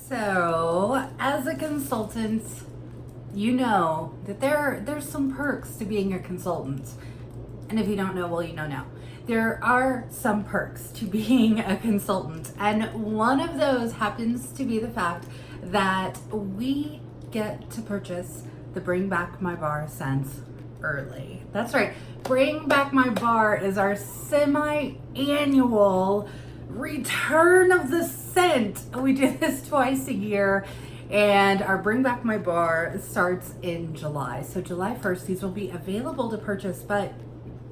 So, as a consultant, you know that there's some perks to being a consultant. And if you don't know, well, you know now. There are some perks to being a consultant. And one of those happens to be the fact that we get to purchase the Bring Back My Bar scents early. That's right. Bring Back My Bar is our semi-annual return of the scent. We do this twice a year, and our Bring Back My Bar starts in July. So July 1st, these will be available to purchase, but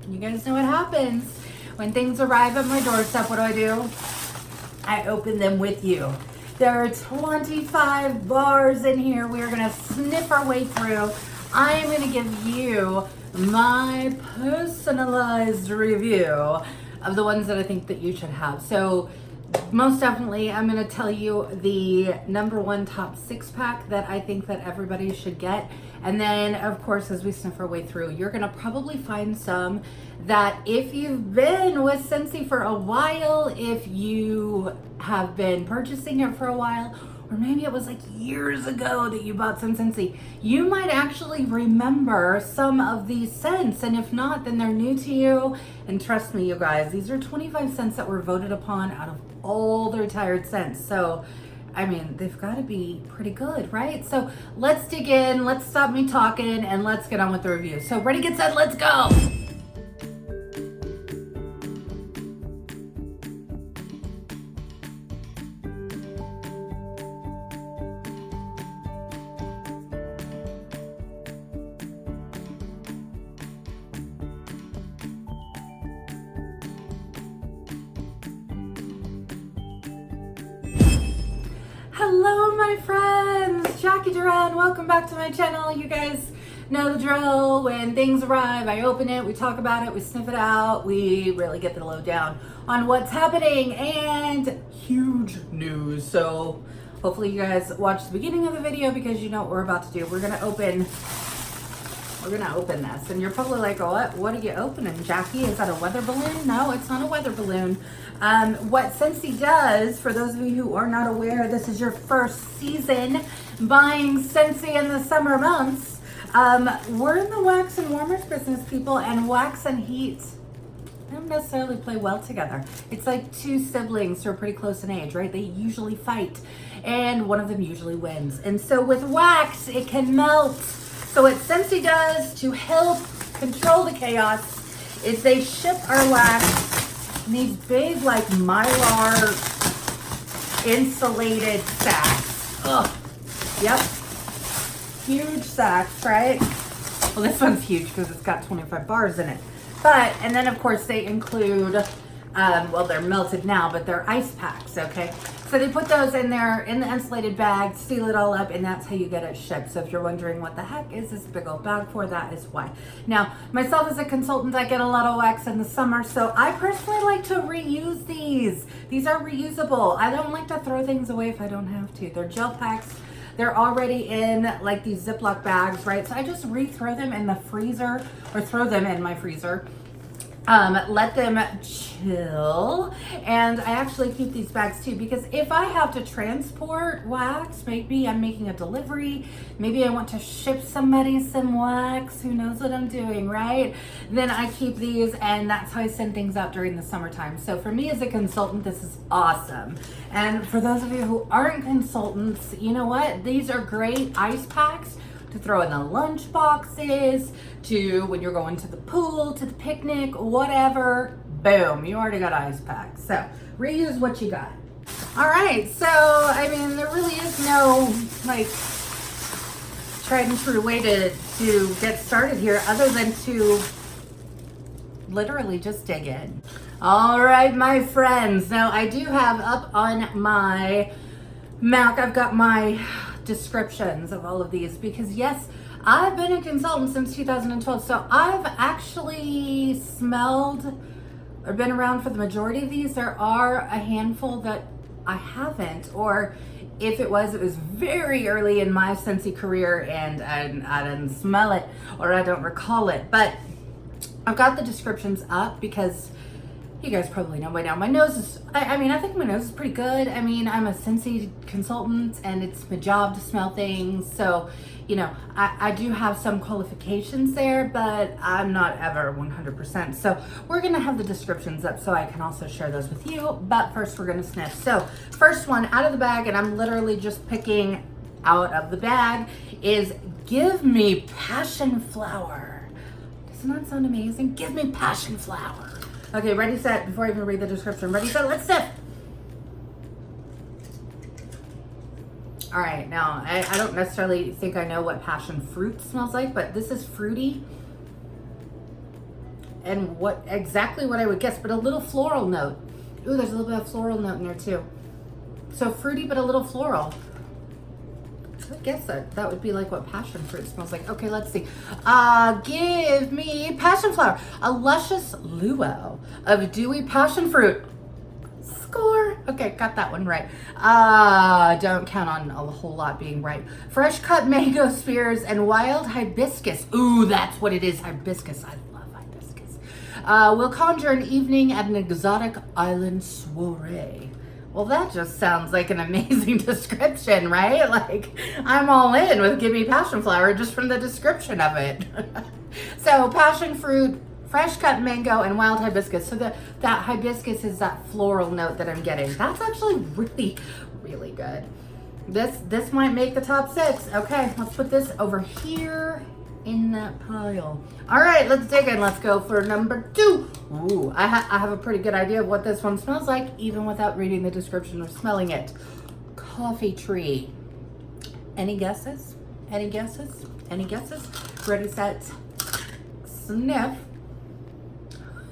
you guys know what happens when things arrive at my doorstep. What do? I open them with you. There are 25 bars in here. We are gonna sniff our way through. I am gonna give you my personalized review of the ones that I think that you should have. So most definitely, I'm going to tell you the number one top 6-pack that I think that everybody should get. And then, of course, as we sniff our way through, you're going to probably find some that if you've been with Scentsy for a while, if you have been purchasing it for a while, or maybe it was like years ago that you bought some Scentsy, you might actually remember some of these scents. And if not, then they're new to you. And trust me, you guys, these are 25 scents that were voted upon out of all the retired scents. So, I mean, they've got to be pretty good, right? So let's dig in, let's stop me talking, and let's get on with the review. So ready, get set, let's go. Hello, my friends, Jacqui Duran. Welcome back to my channel. You guys know the drill. When things arrive, I open it, we talk about it, we sniff it out, we really get the lowdown on what's happening, and huge news. So hopefully you guys watch the beginning of the video because you know what we're about to do. We're gonna open this, and you're probably like, what are you opening, Jacqui? Is that a weather balloon? No, it's not a weather balloon. What Scentsy does, for those of you who are not aware, this is your first season buying Scentsy in the summer months. We're in the wax and warmers business, people, and wax and heat don't necessarily play well together. It's like two siblings who are pretty close in age, right? They usually fight, and one of them usually wins. And so with wax, it can melt. So what Scentsy does to help control the chaos is they ship our wax in these big, like, Mylar insulated sacks. Ugh. Yep. Huge sacks, right? Well, this one's huge because it's got 25 bars in it. But, and then of course they include, well, they're melted now, but they're ice packs, okay? So they put those in there in the insulated bag, seal it all up, and that's how you get it shipped. So if you're wondering what the heck is this big old bag for, that is why. Now, myself as a consultant, I get a lot of wax in the summer, so I personally like to reuse these. These are reusable. I don't like to throw things away if I don't have to. They're gel packs. They're already in like these Ziploc bags, right? So I just re-throw them in the freezer, or throw them in my freezer. Let them chill, and I actually keep these bags too, because if I have to transport wax, maybe I'm making a delivery, maybe I want to ship somebody some wax, who knows what I'm doing, right? Then I keep these, and that's how I send things out during the summertime. So for me as a consultant, this is awesome. And for those of you who aren't consultants, you know what? These are great ice packs to throw in the lunch boxes, to when you're going to the pool, to the picnic, whatever. Boom, you already got ice packs. So reuse what you got. All right, so I mean, there really is no like tried and true way to get started here other than to literally just dig in. All right, my friends. Now I do have up on my Mac, I've got my descriptions of all of these, because yes, I've been a consultant since 2012, so I've actually smelled or been around for the majority of these. There are a handful that I haven't, or if it was very early in my Scentsy career and I didn't smell it, or I don't recall it. But I've got the descriptions up because You guys probably know by now. My nose is, I mean, I think my nose is pretty good. I mean, I'm a Scentsy consultant and it's my job to smell things. So, you know, I do have some qualifications there, but I'm not ever 100%. So we're gonna have the descriptions up so I can also share those with you. But first we're gonna sniff. So first one out of the bag, and I'm literally just picking out of the bag, is Give Me Passion Flower. Doesn't that sound amazing? Give me passion flower. Okay, ready, set, before I even read the description. Ready, set, let's sip. All right, now, I don't necessarily think I know what passion fruit smells like, but this is fruity. And exactly what I would guess, but a little floral note. Ooh, there's a little bit of floral note in there too. So fruity, but a little floral. I guess that would be like what passion fruit smells like. Okay, let's see. Give me passion flower. A luscious luau of dewy passion fruit. Score. Okay, got that one right. Don't count on a whole lot being right. Fresh cut mango spears and wild hibiscus. Ooh, that's what it is. Hibiscus. I love hibiscus. We'll conjure an evening at an exotic island soiree. Well, that just sounds like an amazing description, right? Like, I'm all in with Give Me Passion Flower just from the description of it. So, passion fruit, fresh cut mango, and wild hibiscus. So that hibiscus is that floral note that I'm getting. That's actually really, really good. This might make the top 6. Okay, let's put this over here in that pile. All right, let's dig in. Let's go for number 2. Ooh, I have a pretty good idea of what this one smells like, even without reading the description or smelling it. Coffee tree. Any guesses? Any guesses? Any guesses? Ready, set, sniff.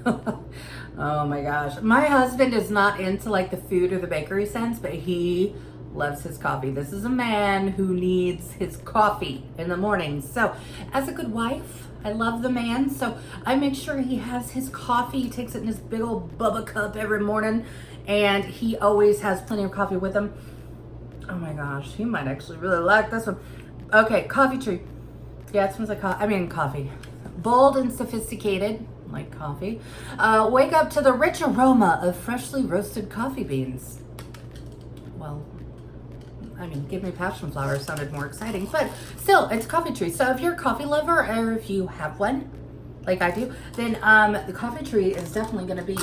Oh my gosh. My husband is not into like the food or the bakery scents, but he loves his coffee. This is a man who needs his coffee in the morning. So as a good wife, I love the man. So I make sure he has his coffee. He takes it in his big old Bubba cup every morning, and he always has plenty of coffee with him. Oh my gosh, he might actually really like this one. Okay, coffee tree. Yeah, it smells like coffee. Bold and sophisticated, like coffee. Wake up to the rich aroma of freshly roasted coffee beans. Well, I mean, Give Me Passion Flower sounded more exciting, but still, it's coffee tree. So if you're a coffee lover, or if you have one, like I do, then the coffee tree is definitely going to be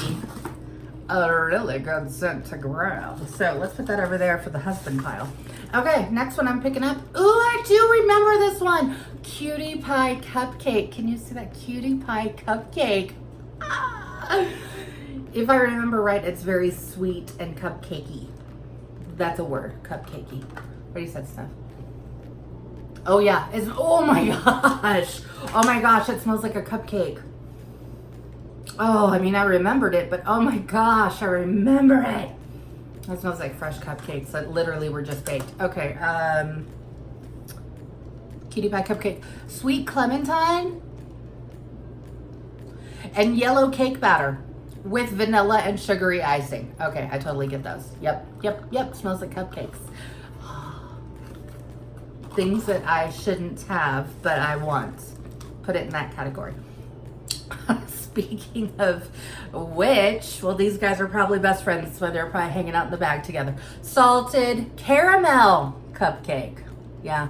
a really good scent to grab. So let's put that over there for the husband pile. Okay, next one I'm picking up. Ooh, I do remember this one. Cutie Pie Cupcake. Can you see that? Cutie Pie Cupcake. Ah. If I remember right, it's very sweet and cupcakey. That's a word, cupcakey. Ready, set, stuff. Oh yeah, oh my gosh. Oh my gosh, it smells like a cupcake. Oh, I mean, I remembered it, but oh my gosh, I remember it. It smells like fresh cupcakes that literally were just baked. Okay, Cutie Pie Cupcake. Sweet clementine and yellow cake batter with vanilla and sugary icing. Okay, I totally get those. Yep. Smells like cupcakes. Things that I shouldn't have, but I want. Put it in that category. Speaking of which, well, these guys are probably best friends, so they're probably hanging out in the bag together. Salted caramel cupcake. Yeah.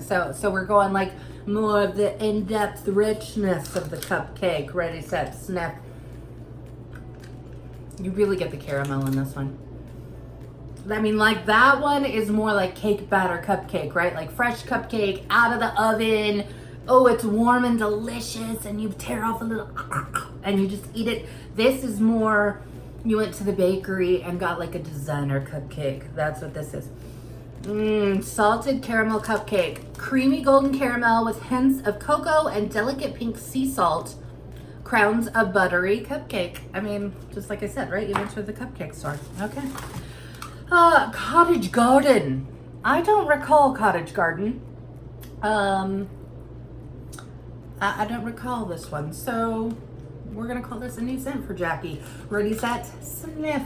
So we're going like more of the in-depth richness of the cupcake. Ready, set, sniff. You really get the caramel in this one. I mean, like that one is more like cake batter cupcake, right? Like fresh cupcake out of the oven. Oh, it's warm and delicious, and you tear off a little and you just eat it. This is more, you went to the bakery and got like a designer cupcake. That's what this is. Salted caramel cupcake. Creamy golden caramel with hints of cocoa and delicate pink sea salt. Crowns a buttery cupcake. I mean, just like I said, right? You went to the cupcake store. Okay. Cottage Garden. I don't recall Cottage Garden. I don't recall this one, so we're gonna call this a new scent for Jacqui. Ready, set, sniff.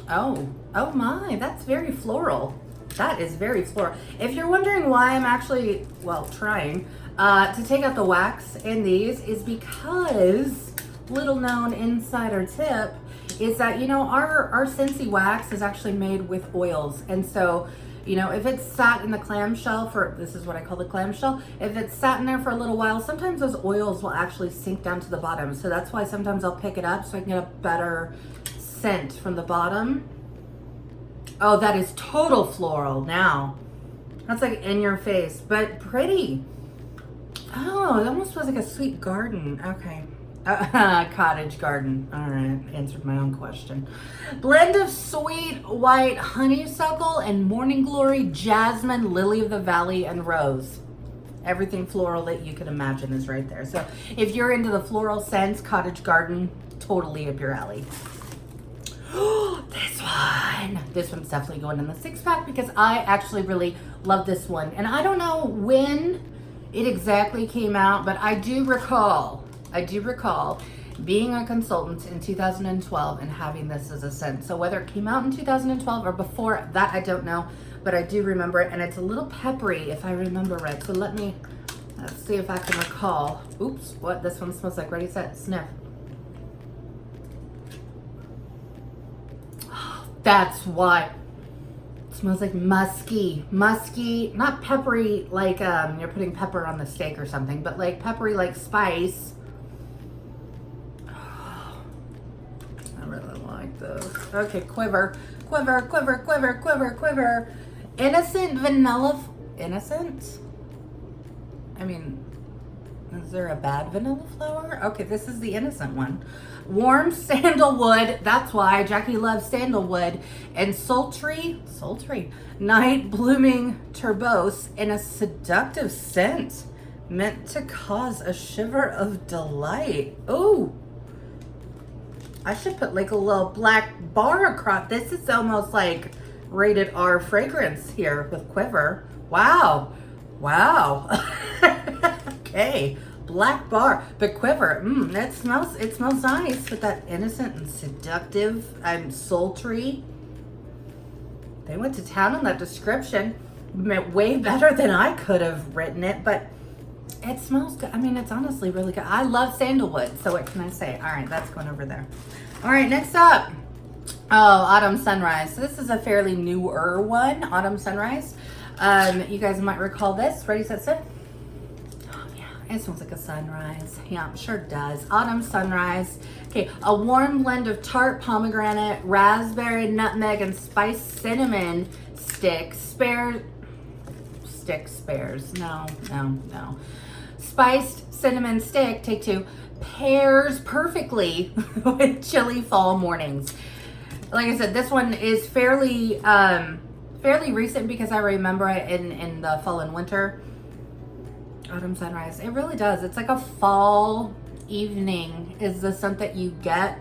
Oh my, that's very floral. That is very floral. If you're wondering why I'm actually, well, trying to take out the wax in these, is because little known insider tip is that, you know, our Scentsy wax is actually made with oils. And so, you know, if it's sat in the clamshell this is what I call the clamshell, if it's sat in there for a little while, sometimes those oils will actually sink down to the bottom. So that's why sometimes I'll pick it up so I can get a better scent from the bottom. Oh, that is total floral now. That's like in your face, but pretty. Oh, it almost feels like a sweet garden. Okay. Cottage Garden. All right, answered my own question. Blend of sweet white honeysuckle and morning glory, jasmine, lily of the valley, and rose. Everything floral that you could imagine is right there. So if you're into the floral scents, Cottage Garden, totally up your alley. This one's definitely going in the 6-pack because I actually really love this one. And I don't know when it exactly came out, but I do recall being a consultant in 2012 and having this as a scent. So whether it came out in 2012 or before that, I don't know, but I do remember it. And it's a little peppery if I remember right. So let's see if I can recall. Oops, what this one smells like. Ready, set, sniff. That's why. It smells like musky, not peppery like you're putting pepper on the steak or something, but like peppery like spice. Oh, I really like this. Okay, quiver. Innocent vanilla, innocent? I mean, is there a bad vanilla flower? Okay, this is the innocent one. Warm sandalwood, that's why Jacqui loves sandalwood, and sultry night blooming tuberose in a seductive scent meant to cause a shiver of delight. Ooh, I should put like a little black bar across. This is almost like rated R fragrance here with quiver. Wow. Okay. Black bar, but quiver. It smells nice with that innocent and seductive and sultry. They went to town on that description. Way better than I could have written it, but it smells good. I mean, it's honestly really good. I love sandalwood, so what can I say? All right, that's going over there. All right, next up. Oh, Autumn Sunrise. So this is a fairly newer one, Autumn Sunrise. You guys might recall this. Ready, set, sit. It smells like a sunrise. Yeah, sure does. Autumn Sunrise. Okay, a warm blend of tart pomegranate, raspberry, nutmeg, and spiced cinnamon sticks. No. Spiced cinnamon stick, take 2, pairs perfectly with chilly fall mornings. Like I said, this one is fairly recent because I remember it in the fall and winter. Autumn Sunrise. It really does. It's like a fall evening is the scent that you get.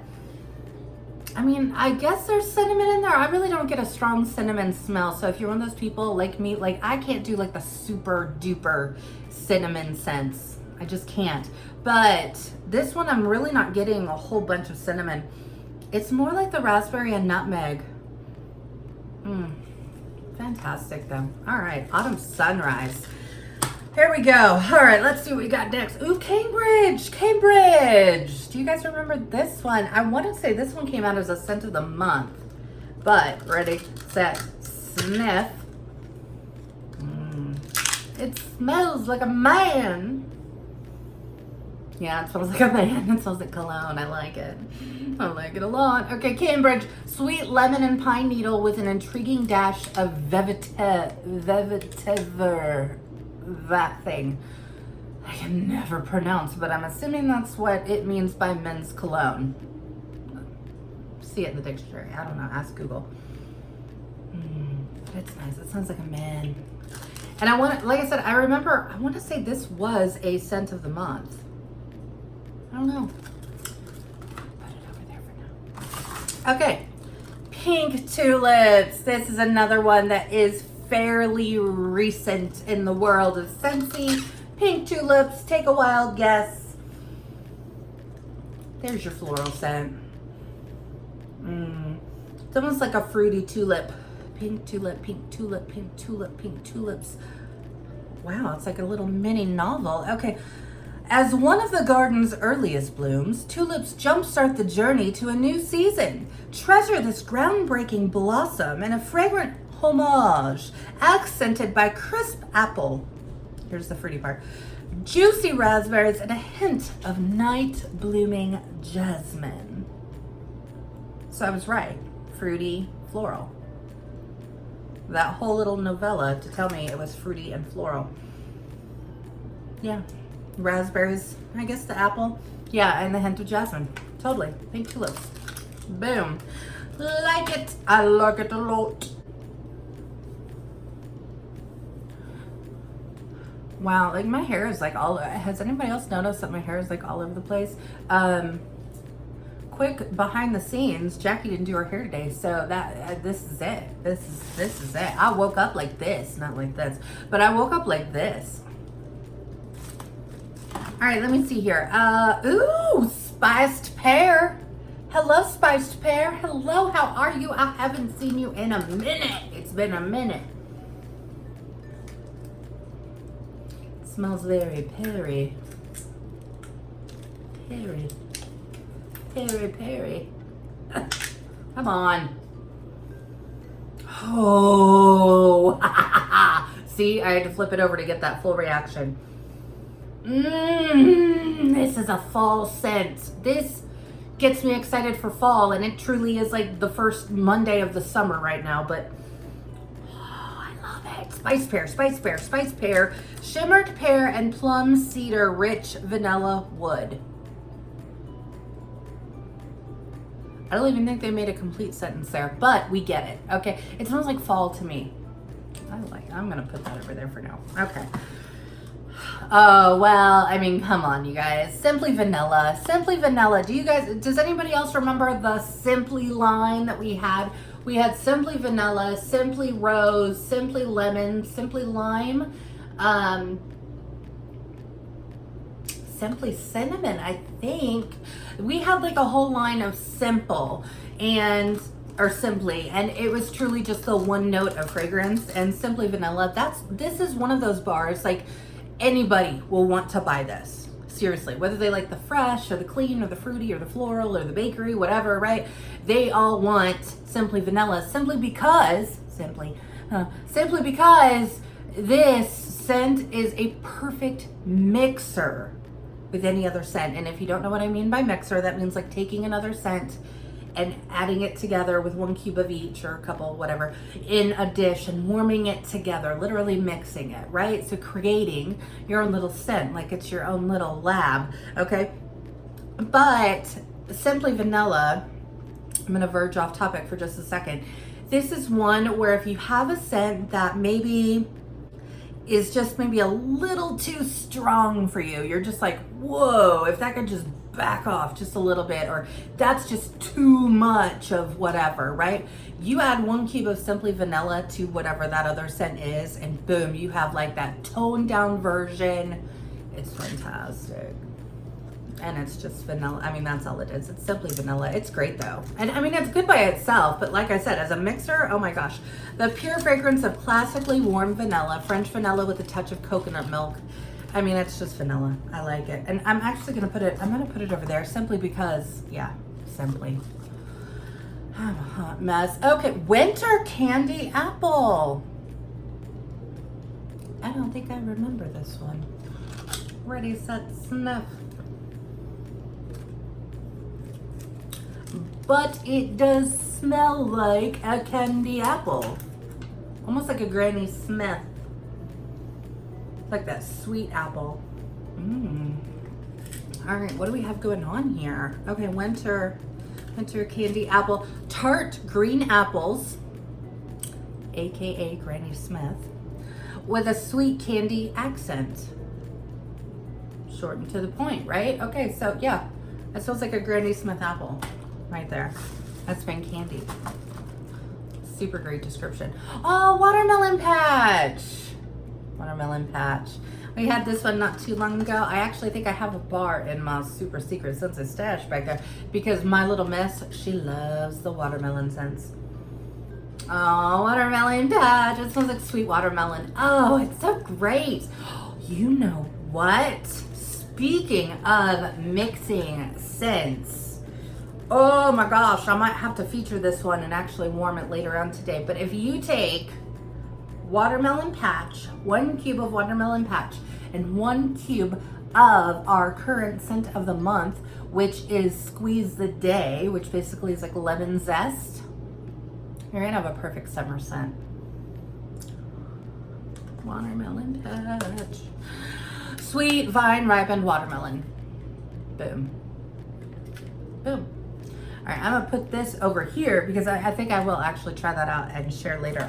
I mean, I guess there's cinnamon in there. I really don't get a strong cinnamon smell. So if you're one of those people like me, like I can't do like the super duper cinnamon scents. I just can't. But this one, I'm really not getting a whole bunch of cinnamon. It's more like the raspberry and nutmeg. Fantastic though. All right, Autumn Sunrise. Here we go. All right, let's see what we got next. Ooh, Cambridge. Do you guys remember this one? I want to say this one came out as a scent of the month. But, ready, set, sniff. It smells like a man. Yeah, it smells like a man. It smells like cologne. I like it. I like it a lot. Okay, Cambridge. Sweet lemon and pine needle with an intriguing dash of vetiver. That thing I can never pronounce, but I'm assuming that's what it means by men's cologne. See it in the dictionary. I don't know. Ask Google. But it's nice. It sounds like a man. And I want, like I said, I want to say this was a scent of the month. I don't know. Put it over there for now. Okay. Pink tulips. This is another one that is fairly recent in the world of Scentsy. Pink tulips, take a wild guess. There's your floral scent. It's almost like a fruity tulip. Pink tulip, pink tulip, pink tulip, pink tulips. Wow, it's like a little mini novel. Okay, As one of the garden's earliest blooms, tulips jumpstart the journey to a new season. Treasure this groundbreaking blossom in a fragrant homage, accented by crisp apple. Here's the fruity part. Juicy raspberries and a hint of night blooming jasmine. So I was right. Fruity, floral. That whole little novella to tell me it was fruity and floral. Yeah. Raspberries, I guess the apple. Yeah, and the hint of jasmine. Totally. Pink tulips. Boom. Like it. I like it a lot. Wow, like my hair is like all, has anybody else noticed that my hair is like all over the place? Quick behind the scenes, Jacqui didn't do her hair today, so that this is it. This is it. I woke up like this, not like this, but I woke up like this. All right, let me see here. Ooh, spiced pear. Hello, spiced pear. Hello, how are you? I haven't seen you in a minute. It's been a minute. It smells very peary. Peary. Peary, peary. Come on. Oh. See, I had to flip it over to get that full reaction. This is a fall scent. This gets me excited for fall, and it truly is like the first Monday of the summer right now, but oh, I love it. Spice pear, spice pear, spice pear, shimmered pear, and plum cedar rich vanilla wood. I don't even think they made a complete sentence there, but we get it. Okay, it smells like fall to me. I'm gonna put that over there for now. Okay. Oh, well, I mean, come on, you guys. Simply Vanilla. Simply Vanilla. Does anybody else remember the Simply line that we had? We had Simply Vanilla, Simply Rose, Simply Lemon, Simply Lime, Simply Cinnamon, I think. We had like a whole line of Simple or Simply, and it was truly just the one note of fragrance. And Simply Vanilla, this is one of those bars, like, anybody will want to buy this. Seriously, whether they like the fresh or the clean or the fruity or the floral or the bakery, whatever, right? They all want Simply Vanilla simply because this scent is a perfect mixer with any other scent. And if you don't know what I mean by mixer, that means like taking another scent and adding it together with 1 cube of each or a couple, whatever, in a dish and warming it together, literally mixing it, right? So creating your own little scent, like it's your own little lab, okay? But Simply Vanilla, I'm gonna verge off topic for just a second. This is one where if you have a scent that maybe is just maybe a little too strong for you, you're just like, whoa, if that could just back off just a little bit, or that's just too much of whatever, right? You add 1 cube of Simply Vanilla to whatever that other scent is, and boom, you have like that toned down version. It's fantastic. And it's just vanilla. I mean, that's all it is. It's Simply Vanilla. It's great though. And I mean, it's good by itself, but like I said, as a mixer, oh my gosh. The pure fragrance of classically warm vanilla, French vanilla with a touch of coconut milk. I mean, it's just vanilla. I like it. And I'm actually gonna put it over there simply because, yeah, simply. I'm a hot mess. Okay, Winter Candy Apple. I don't think I remember this one. Ready, set, sniff. But it does smell like a candy apple. Almost like a Granny Smith. Like that sweet apple. All right, what do we have going on here? Okay, winter candy apple. Tart green apples, AKA Granny Smith, with a sweet candy accent. Short and to the point, right? Okay, so yeah, that smells like a Granny Smith apple right there. That's been candy. Super great description. Oh, watermelon patch. Watermelon patch. We had this one not too long ago. I actually think I have a bar in my super secret Scentsy stash back there because my little miss, she loves the watermelon scents. Oh, watermelon patch. It smells like sweet watermelon. Oh, it's so great. You know what? speaking of mixing scents, oh my gosh, I might have to feature this one and actually warm it later on today. But if you take watermelon patch, 1 cube of watermelon patch, and 1 cube of our current scent of the month, which is Squeeze the Day, which basically is like lemon zest, you're gonna have a perfect summer scent. Watermelon patch. Sweet vine ripened watermelon. Boom. Boom. All right, I'm gonna put this over here because I think I will actually try that out and share later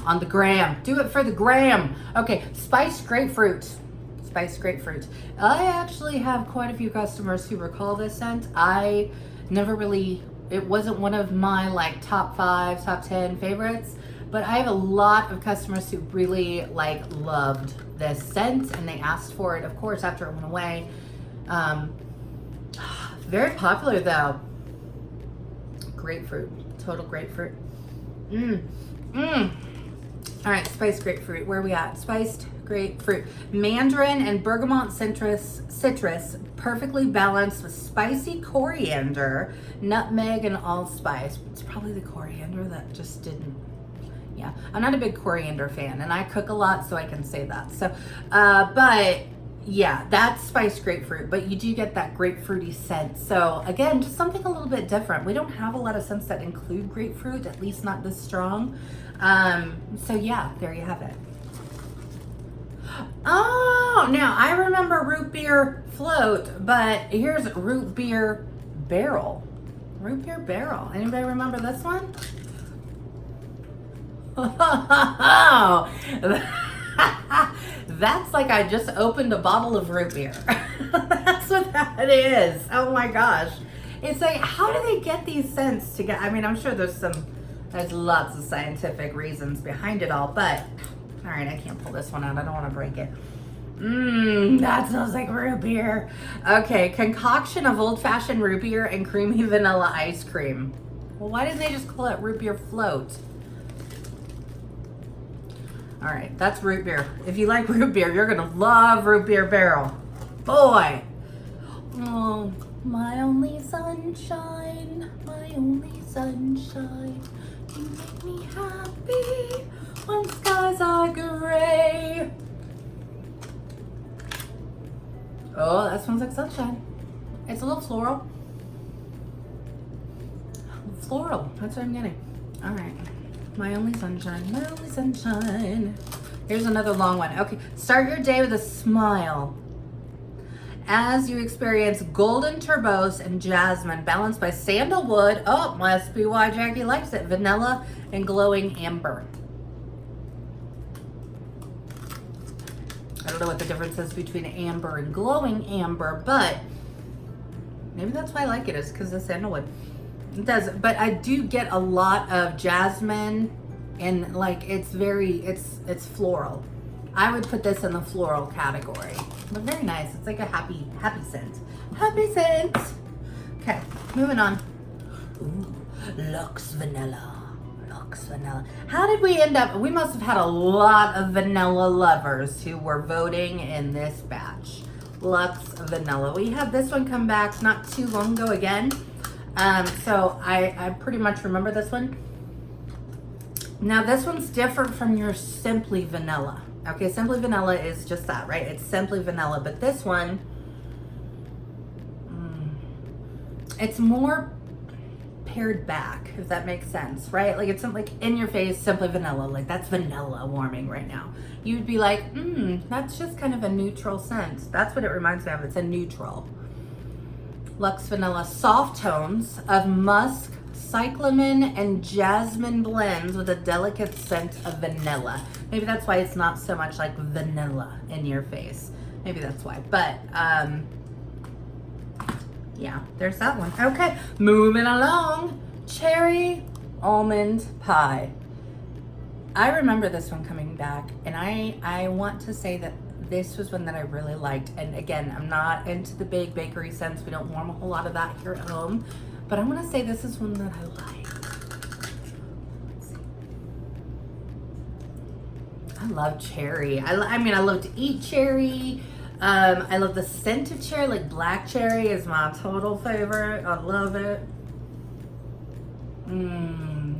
on the gram. Do it for the gram. Okay, spiced grapefruit. Spiced grapefruit. I actually have quite a few customers who recall this scent. I never really, it wasn't one of my like top 5, top 10 favorites, but I have a lot of customers who really like loved this scent and they asked for it, of course, after it went away. Very popular though. Grapefruit, total grapefruit. All right, spiced grapefruit. Where are we at? Spiced grapefruit. Mandarin and bergamot citrus, perfectly balanced with spicy coriander, nutmeg, and allspice. It's probably the coriander that just didn't. Yeah, I'm not a big coriander fan, and I cook a lot, so I can say that. So, but yeah, that's spiced grapefruit, but you do get that grapefruity scent. So again, just something a little bit different. We don't have a lot of scents that include grapefruit, at least not this strong. So yeah, there you have it. Oh, now I remember root beer float, but here's root beer barrel. Root beer barrel. Anybody remember this one? Oh, that's like I just opened a bottle of root beer. That's what that is. Oh my gosh. It's like, how do they get these scents together? I mean, I'm sure there's lots of scientific reasons behind it all, but all right, I can't pull this one out. I don't want to break it. That smells like root beer. Okay, concoction of old-fashioned root beer and creamy vanilla ice cream. Well, why didn't they just call it root beer float? All right, that's root beer. If you like root beer, you're gonna love root beer barrel. Boy. Oh, my only sunshine, my only sunshine. You make me happy when skies are gray. Oh, that smells like sunshine. It's a little floral. Floral, that's what I'm getting. All right. My only sunshine, my only sunshine. Here's another long one. Okay, start your day with a smile. As you experience golden turbose and jasmine balanced by sandalwood, oh, must be why Jacqui likes it, vanilla and glowing amber. I don't know what the difference is between amber and glowing amber, but maybe that's why I like it, is because of sandalwood. It does, but I do get a lot of jasmine and like it's floral. I would put this in the floral category. But very nice. It's like a happy scent. Happy scent. Okay, moving on. Ooh, Luxe Vanilla. Luxe Vanilla. How did we end up? We must have had a lot of vanilla lovers who were voting in this batch. Luxe Vanilla. We had this one come back not too long ago again. So I pretty much remember this one. Now this one's different from your Simply Vanilla. Okay, Simply Vanilla is just that, right? It's Simply Vanilla, but this one, it's more pared back, if that makes sense, right? Like it's like in your face, Simply Vanilla, like that's vanilla warming right now. You'd be like, that's just kind of a neutral scent. That's what it reminds me of, it's a neutral. Luxe Vanilla, soft tones of musk, cyclamen, and jasmine blends with a delicate scent of vanilla. Maybe that's why it's not so much like vanilla in your face. Maybe that's why, but yeah, there's that one. Okay, moving along. Cherry Almond Pie. I remember this one coming back, and I want to say that this was one that I really liked. And again, I'm not into the big bakery scents. We don't warm a whole lot of that here at home. But I want to say this is one that I like. I love cherry. I mean, I love to eat cherry. I love the scented cherry, like black cherry is my total favorite. I love it.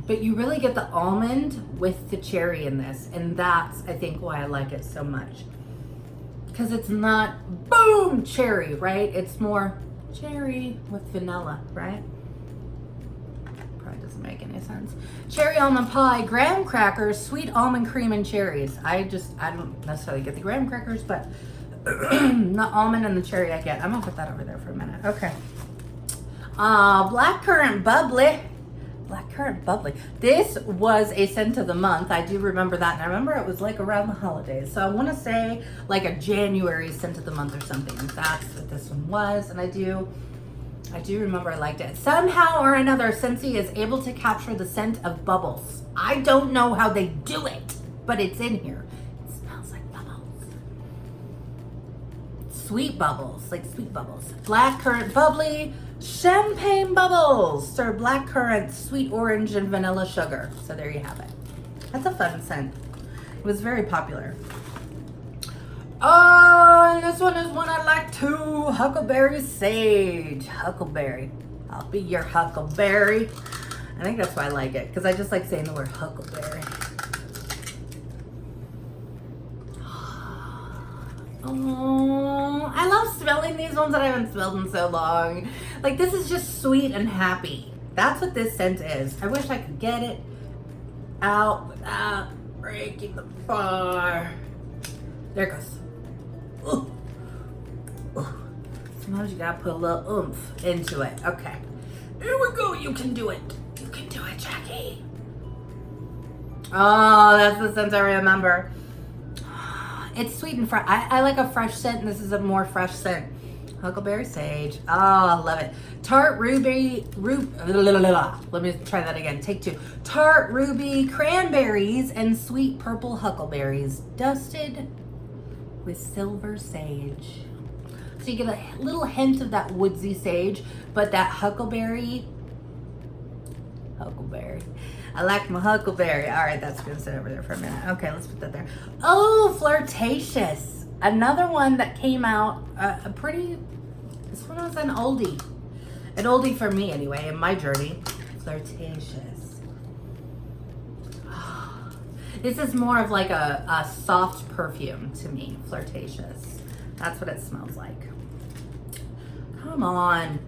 But you really get the almond with the cherry in this, and that's, I think, why I like it so much. Because it's not boom cherry, right? It's more cherry with vanilla, right? Probably doesn't make any sense. Cherry almond pie, graham crackers, sweet almond cream, and cherries. I don't necessarily get the graham crackers, but the almond and the cherry I get. I'm gonna put that over there for a minute. Okay. Blackcurrant bubbly. Blackcurrant bubbly. This was a scent of the month. I do remember that, and I remember it was like around the holidays. So I want to say like a January scent of the month or something. And that's what this one was. And I do remember I liked it. Somehow or another, Scentsy is able to capture the scent of bubbles. I don't know how they do it, but it's in here. It smells like bubbles. Sweet bubbles, like sweet bubbles. Blackcurrant bubbly. Champagne bubbles, serve blackcurrant, sweet orange, and vanilla sugar. So there you have it. That's a fun scent. It was very popular. Oh, and this one is one I like too. Huckleberry Sage. Huckleberry. I'll be your Huckleberry. I think that's why I like it, because I just like saying the word Huckleberry. Oh, I love smelling these ones that I haven't smelled in so long. Like, this is just sweet and happy. That's what this scent is. I wish I could get it out without breaking the bar. There it goes. Ooh. Ooh. Sometimes you gotta put a little oomph into it. Okay. There we go. You can do it. You can do it, Jacqui. Oh, that's the scent I remember. It's sweet and fresh. I like a fresh scent, and this is a more fresh scent. Huckleberry Sage. Oh, I love it. Tart ruby, let me try that again. Take two. Tart ruby cranberries and sweet purple huckleberries dusted with silver sage. So you get a little hint of that woodsy sage, but that huckleberry. I like my huckleberry. All right, that's gonna sit over there for a minute. Okay, let's put that there. Oh, Flirtatious. Another one that came out this one was an oldie. An oldie for me anyway, in my journey. Flirtatious. This is more of like a soft perfume to me, Flirtatious. That's what it smells like. Come on.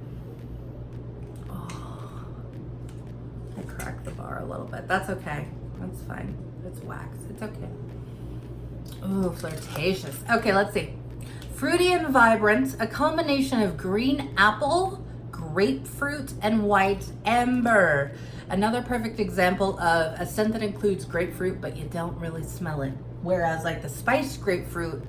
Crack the bar a little bit. That's okay. That's fine. It's wax. It's okay. Ooh, Flirtatious. Okay, let's see. Fruity and vibrant, a combination of green apple, grapefruit, and white amber. Another perfect example of a scent that includes grapefruit, but you don't really smell it. Whereas like the spiced grapefruit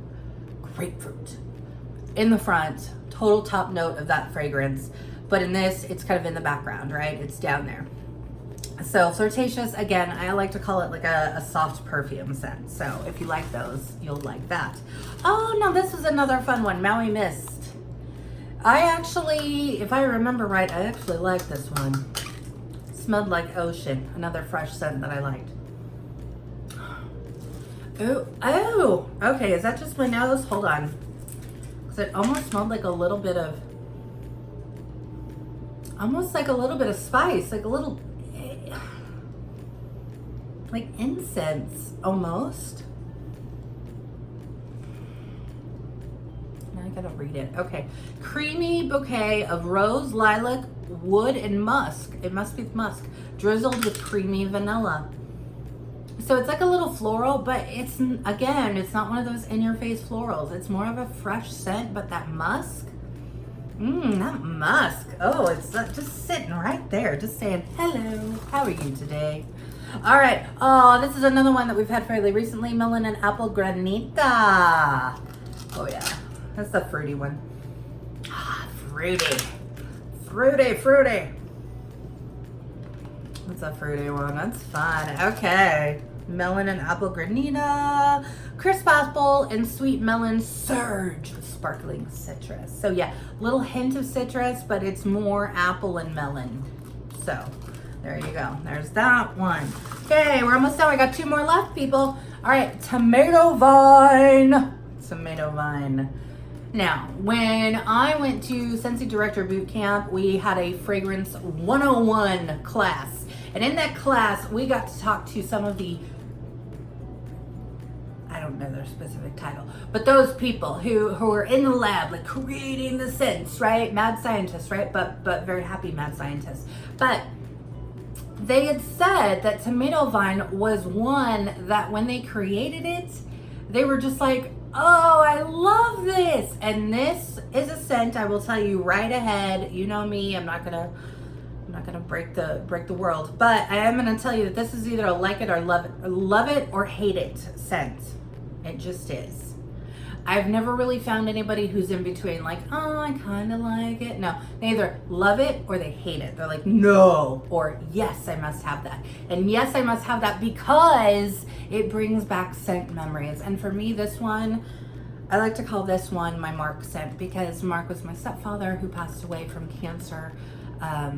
in the front, total top note of that fragrance. But in this, it's kind of in the background, right? It's down there. So Flirtatious, again, I like to call it like a soft perfume scent. So if you like those, you'll like that. Oh no, this is another fun one, Maui Mist. I actually, if I remember right, I actually like this one. Smelled like ocean, another fresh scent that I liked. Oh, okay, is that just my nose? Hold on. Because it almost smelled like a little bit of, spice, like a little, like incense almost. Now I gotta read it. Okay. Creamy bouquet of rose, lilac, wood, and musk. It must be musk. Drizzled with creamy vanilla. So it's like a little floral, but it's, again, it's not one of those in-your-face florals. It's more of a fresh scent, but that musk. That musk. Oh, it's just sitting right there, just saying, hello, how are you today? All right. Oh, this is another one that we've had fairly recently. Melon and Apple Granita. Oh, yeah. That's the fruity one. Ah, fruity. Fruity. That's a fruity one. That's fun. Okay. Melon and Apple Granita. Crisp apple and sweet melon surge with sparkling citrus. So, yeah, little hint of citrus, but it's more apple and melon. So, there you go. There's that one. Okay, we're almost done. I got 2 more left, people. All right, tomato vine. Now, when I went to Scentsy Director Boot Camp, we had a Fragrance 101 class. And in that class, we got to talk to some of the, I don't know their specific title, but those people who are in the lab, like creating the scents, right? Mad scientists, right? But very happy mad scientists. But they had said that tomato vine was one that when they created it, they were just like, oh, I love this. And this is a scent, I will tell you right ahead. You know me, I'm not gonna break the world, but I am gonna tell you that this is either a like it or love it or hate it scent. It just is. I've never really found anybody who's in between, like, oh, I kind of like it. No, they either love it or they hate it. They're like, no, or yes, I must have that. And yes, I must have that because it brings back scent memories. And for me, this one, I like to call this one my Mark scent because Mark was my stepfather who passed away from cancer a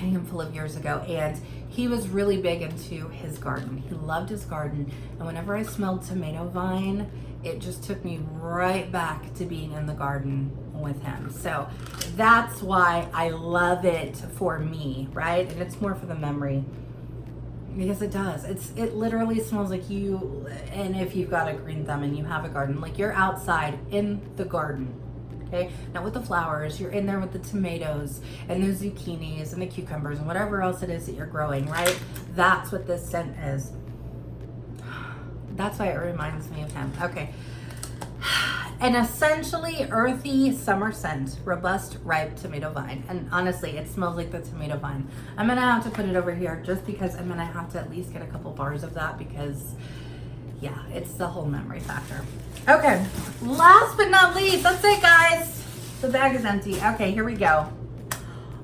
handful of years ago, and he was really big into his garden. He loved his garden, and whenever I smelled tomato vine, it just took me right back to being in the garden with him. So that's why I love it for me, right? And it's more for the memory, because it does. It literally smells like you, and if you've got a green thumb and you have a garden, like you're outside in the garden. Okay, not with the flowers, you're in there with the tomatoes and the zucchinis and the cucumbers and whatever else it is that you're growing, right? That's what this scent is. That's why it reminds me of him. Okay. An essentially earthy summer scent, robust, ripe tomato vine. And honestly, it smells like the tomato vine. I'm gonna have to put it over here just because I'm gonna have to at least get a couple bars of that because yeah, it's the whole memory factor. Okay, last but not least, that's it guys. The bag is empty. Okay, here we go.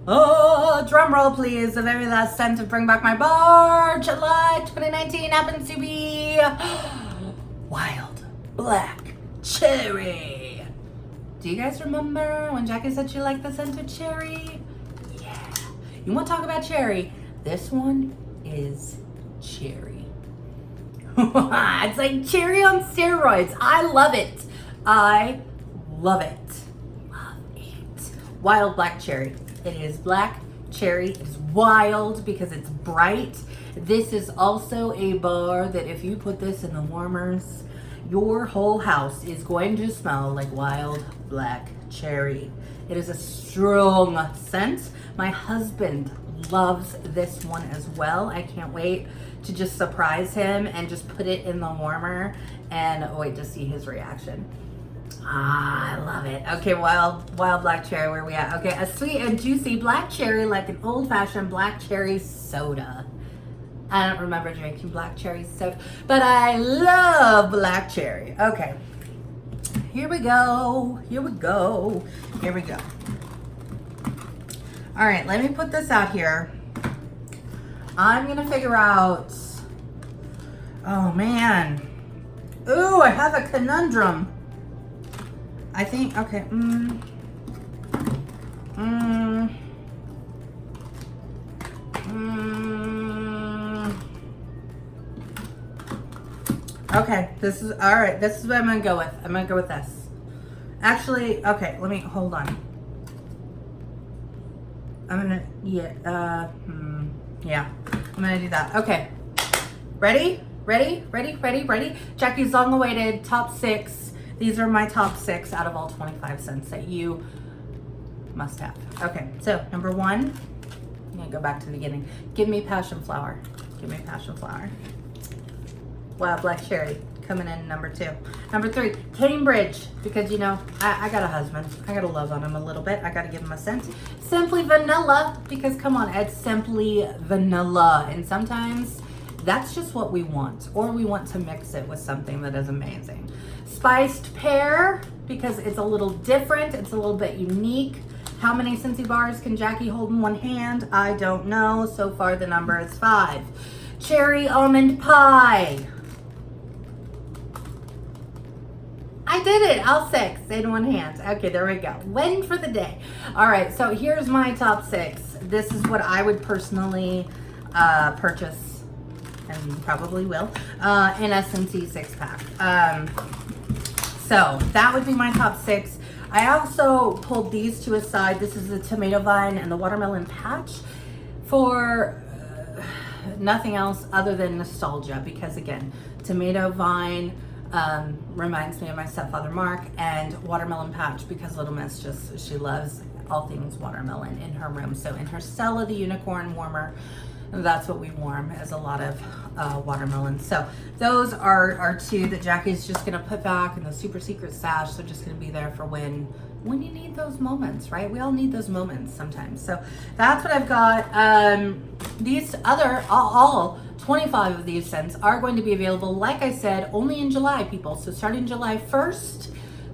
Oh, drum roll please. The very last scent to bring back my bar, July 2019 happens to be Wild Black Cherry. Do you guys remember when Jacqui said she liked the scent of cherry? Yeah. You want to talk about cherry? This one is cherry. It's like cherry on steroids. I love it. I love it. Love it. Wild black cherry. It is black cherry. It is wild because it's bright. This is also a bar that if you put this in the warmers, your whole house is going to smell like wild black cherry. It is a strong scent. My husband loves this one as well. I can't wait to just surprise him and just put it in the warmer and wait to see his reaction. Ah, I love it. Okay, wild black cherry, where are we at? Okay, a sweet and juicy black cherry, like an old-fashioned black cherry soda. I don't remember drinking black cherry soda, but I love black cherry. Okay, here we go. Here we go. Here we go. All right, let me put this out here. I'm gonna figure out, oh man. Ooh, I have a conundrum. I think, okay, Okay, this is, all right, this is what I'm gonna go with. I'm gonna go with this. Actually, okay, let me, hold on. I'm gonna, yeah, I'm gonna do that. Okay, ready? Jacqui's long awaited top 6. These are my top 6 out of all 25 scents that you must have. Okay, so number 1, I'm gonna go back to the beginning. Give me passion flower. Give me passion flower. Wild black cherry coming in number 2. Number 3, Cambridge, because you know, I got a husband. I gotta love on him a little bit. I gotta give him a scent. Simply vanilla, because come on, it's simply vanilla. And sometimes that's just what we want, or we want to mix it with something that is amazing. Spiced pear, because it's a little different. It's a little bit unique. How many Scentsy bars can Jacqui hold in one hand? I don't know. So far the number is 5. Cherry almond pie. I did it, all 6 in one hand. Okay, there we go. Win for the day. All right, so here's my top 6. This is what I would personally purchase, and probably will, in a Scentsy 6-pack. So that would be my top 6. I also pulled these two aside. This is the tomato vine and the watermelon patch for nothing else other than nostalgia, because again, tomato vine reminds me of my stepfather Mark, and watermelon patch because Little Miss she loves all things watermelon in her room. So in her Stella the unicorn warmer, that's what we warm, is a lot of watermelon. So those are 2 that Jacqui's just gonna put back in the super secret stash. They're just gonna be there for when you need those moments, right? We all need those moments sometimes. So that's what I've got. These other, all 25 of these scents are going to be available, like I said, only in July, people. So starting July 1st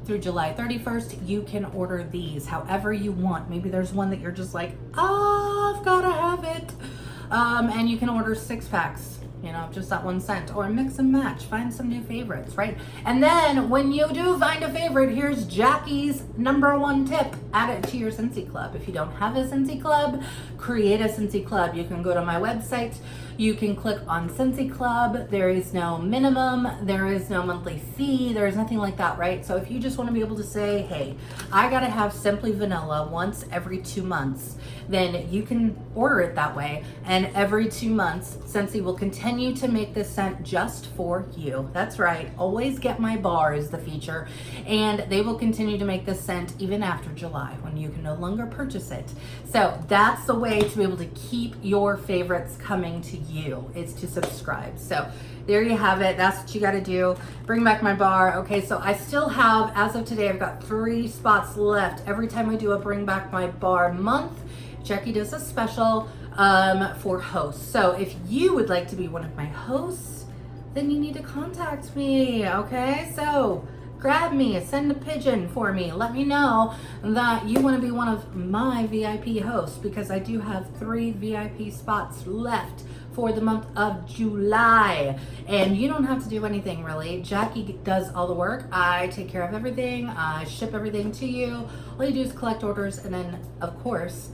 through July 31st, you can order these however you want. Maybe there's one that you're just like, I've gotta have it. And you can order 6 packs, you know, just that one scent, or mix and match, find some new favorites, right? And then when you do find a favorite, here's Jacqui's #1 tip: add it to your Scentsy club. If you don't have a Scentsy club, create a Scentsy club. You can go to my website, you can click on Scentsy Club. There is no minimum, there is no monthly fee, there is nothing like that, right? So if you just want to be able to say, hey, I gotta have Simply Vanilla once every 2 months, then you can order it that way. And every 2 months, Scentsy will continue to make this scent just for you. That's right, always get my bar is the feature. And they will continue to make this scent even after July, when you can no longer purchase it. So that's the way to be able to keep your favorites coming to you, is to subscribe. So there you have it. That's what you got to do. Bring back my bar. Okay, so I still have, as of today, I've got 3 spots left. Every time we do a bring back my bar month, Jacqui does a special for hosts. So if you would like to be one of my hosts, then you need to contact me. Okay, so grab me, send a pigeon for me. Let me know that you want to be one of my VIP hosts, because I do have 3 VIP spots left for the month of July. And you don't have to do anything really. Jacqui does all the work. I take care of everything. I ship everything to you. All you do is collect orders, and then of course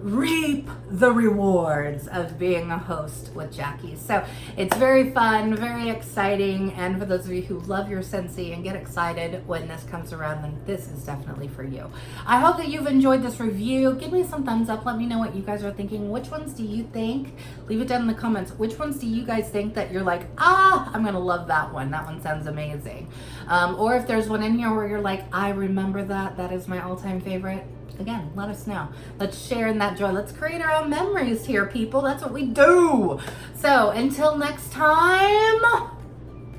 reap the rewards of being a host with Jacqui. So it's very fun, very exciting, and for those of you who love your Scentsy and get excited when this comes around, then this is definitely for you. I hope that you've enjoyed this review. Give me some thumbs up. Let me know what you guys are thinking. Which ones do you think? Leave it down in the comments. Which ones do you guys think that you're like, I'm gonna love that one. That one sounds amazing. Or if there's one in here where you're like, I remember that is my all-time favorite. Again, let us know. Let's share in that joy. Let's create our own memories here, people. That's what we do. So until next time,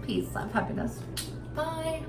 peace, love, happiness. Bye.